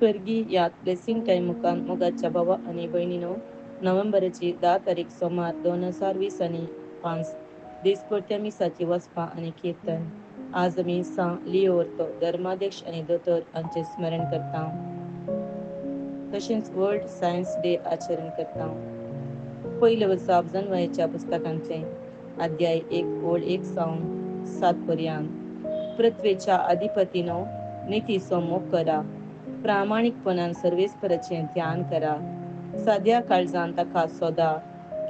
स्वर्गी यात blessing time मुकाम मोगाच्या भावा आणि बहिणीनो, नोव्हेंबरची 10 तारीख सोमार 2020 आणि 5 दिसकोट्या मिसाची वसपा आणि कीर्तन. आज मी सा लिओवरतो धर्माध्यक्ष आणि दोतोर हांचे स्मरण करता. तशेंच वर्ल्ड सायन्स डे आचरण करता. पहिलं वचप जानेवारीच्या पुस्तकांतले अध्याय 1 ओळ 1 सावन 7 पर्यंत. पृथ्वीच्या अधिपतीनो नीतीचो मोग करा, प्रामाणिकपणान सर्वेस्पराचें ध्यान करा. साद्या काळजान ताका सोदा,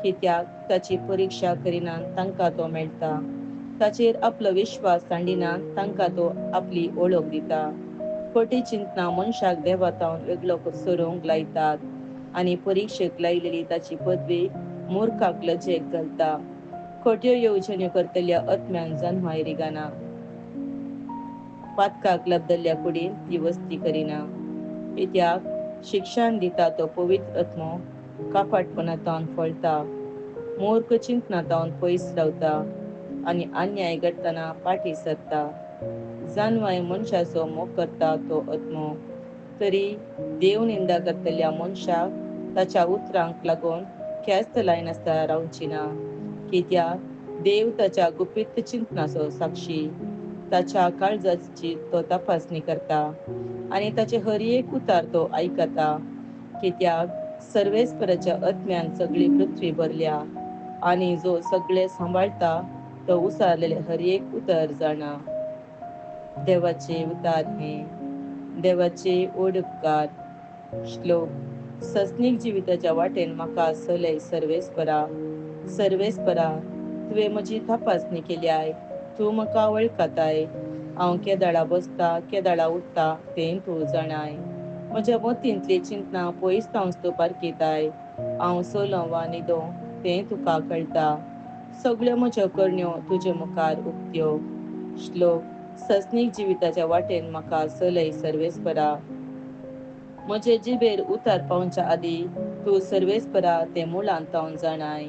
कित्याक ताची परीक्षा करिनान तांकां तो मेळटा. ताचेर आपलो विश्वास सांडिनान तांकां तो आपली ओळख दिता. खोटी चिंतना मनशाक देवातावन वेगळो सरूंक लायतात आणि परीक्षेक लायलेली ताची पदवी मुर्खाक लजेक घालता. खोट्यो येवजण्यो करतल्या आत्म्यान जन्माय रिगाना. पातकाक लबदल्ल्या कुडीन ती वस्ती करिना. कित्याक शिक्षण दिता तो पवित्र आत्मो कापाटपणांतावन फळता. मूर्ख चिंतनातावन पयस रावता आणि अन्याय घडतना फाटी सरता. जानवाय मनशाचो मोग करता तो आत्मो, तरी देव निंदा करतल्या मनशाक ताच्या उतरांक लागून ख्यास्त लायनासता रावची ना. कित्याक देव ताच्या गुपित चिंतनाचो साक्षी. ताच्या काळजाची तो तपासणी करता आणि ताचे हर एक उतार तो आयकता. कित्याक सर्वेस्पराच्या आत्म्यान सगळी पृथ्वी भरल्या आणि जो सगळे सांभाळता तो उसारलेले हर एक उतर जाणा. देवाचे उतार हे देवाचे ओडपकार. श्लोक. सस्नीक जिविताच्या वाटेन म्हाका सलय सर्वेस्परा. सर्वेस्परा, तुवें म्हजी तपासणी केल्याय. तूं म्हाका वळखताय. हांव केदाळा बसता केदाळा उठता तें तूं जाणाय. म्हज्या मतींतली चिंतना पयस तावंच तूं पारखिताय. हांव सोलो वा न्हिदो तें तुका कळटा. सगळ्यो म्हज्यो करण्यो तुजे मुखार उक्त्यो. श्लोक. सस्नीक जिविताच्या वाटेन म्हाका सलय सर्वेस्परा. म्हजे जिबेर उतार पावच्या आदी तूं सर्वेस्परा तें मुळांत तावन जाणाय.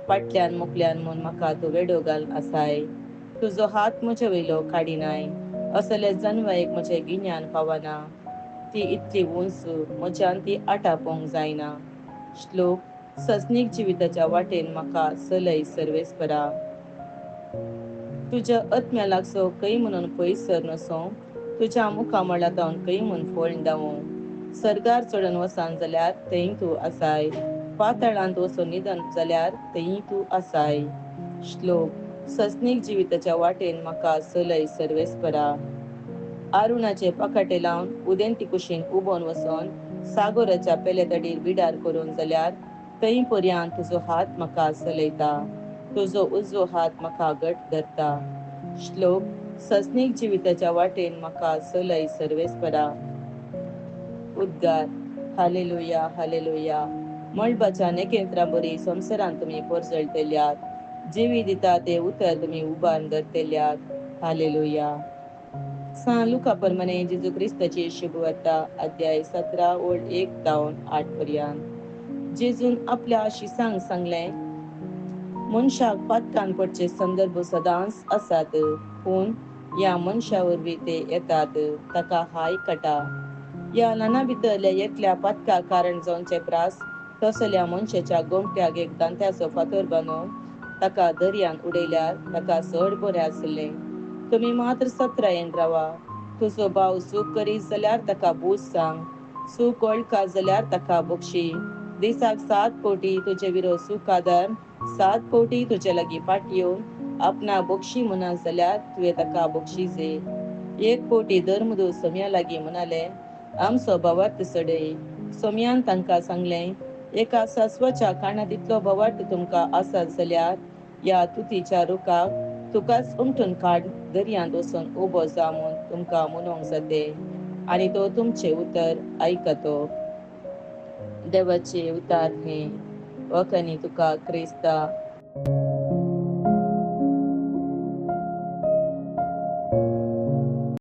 फाटल्यान मुखल्यान म्हूण म्हाका तूं वेडो घाल आसाय. तुजो हात म्हजे वयलो काडिनाय. असले जन्मायेक म्हजें गिन्यान पावना. ती इतली उंच म्हज्यान ती आटापोवंक जायना. श्लोक. सस्नीक जिविताच्या वाटेन म्हाका सलय सर्वेस्परा. तुज्या आत्म्या लागसो खंय म्हणून पयसर नसो, तुज्या मुखामळा तावन खंय म्हूण फळ दावूं. सर्गार चडून वसान जाल्यार थंय तूं आसाय. पाताळांत वचून निधन जाल्यार थंय तूं आसाय. श्लोक. सस्नीक जिविताच्या वाटेन म्हाका सलय सर्वेस्परा. आरुणाचे पाकाटे लावन उदेंती कुशीन उबोन वचोन सागोराच्या पेलेतडीर बिडार करून जाल्यार थंय पर्यंत तुजो हात म्हाका चलयता. तुजो उजवो हात म्हाका घट धरता. श्लोक. सस्नीक जिविताच्या वाटेन म्हाका सलय सर्वेस्परा. उद्गार. Hallelujah hallelujah. मळबाच्या नेकेंत्रां बरी संवसारांत तुमी पोरजळतेल्यात. जिवी दिता ते उतर तुमी उबारून धरतेल्यात. हालेलुया. सा लुका परमाणे जेजू क्रिस्ताची शुभवार्ता अध्याय 17 ओळ 1 तावन 8 पर्यंत. जेजून आपल्या शिसांक सांगलें, मनशाक पातकान पडचे संदर्भ सदांच आसात, पूण या मनशा वरवीं ते येतात ताका हाय काटा. या ल्हाना भितरल्या एकल्या पातका कारण जावचे प्रास तसल्या मनशाच्या गोमट्याक एक दांत्याचो फातर बांदून ताका दर्यान उडयल्यार ताका चड बरें आसलें. तुमी मात्र सत्रायेन रावा. तुजो भाव चूक करीत जाल्यार ताका बूज सांग. चूक वळखा जाल्यार ताका बक्षी. दिसाक 7 फावटी तुजे विरोध चुकादार 7 फावटी तुजे लागीं फाटी येवन आपणा बक्षी म्हणा जाल्यार तुवें ताका बक्षिजे. 1 फावटी धर्मदूत सोम्या लागीं म्हणाले, आमचो भावार्थ सडय. सोम्यान तांकां सांगलें, एका सासवाच्या काना तितलो भावार्थ तुमकां आसात जाल्यार या तुतीच्या रुखाक तुकाच उमटून काड दर्यांत वचून उबो जा म्हूण तुमकां म्हणूंक जाते, आनी तो तुमचे उतर आयकतो. देवाचे उतार हे. वखणी तुका क्रिस्ता.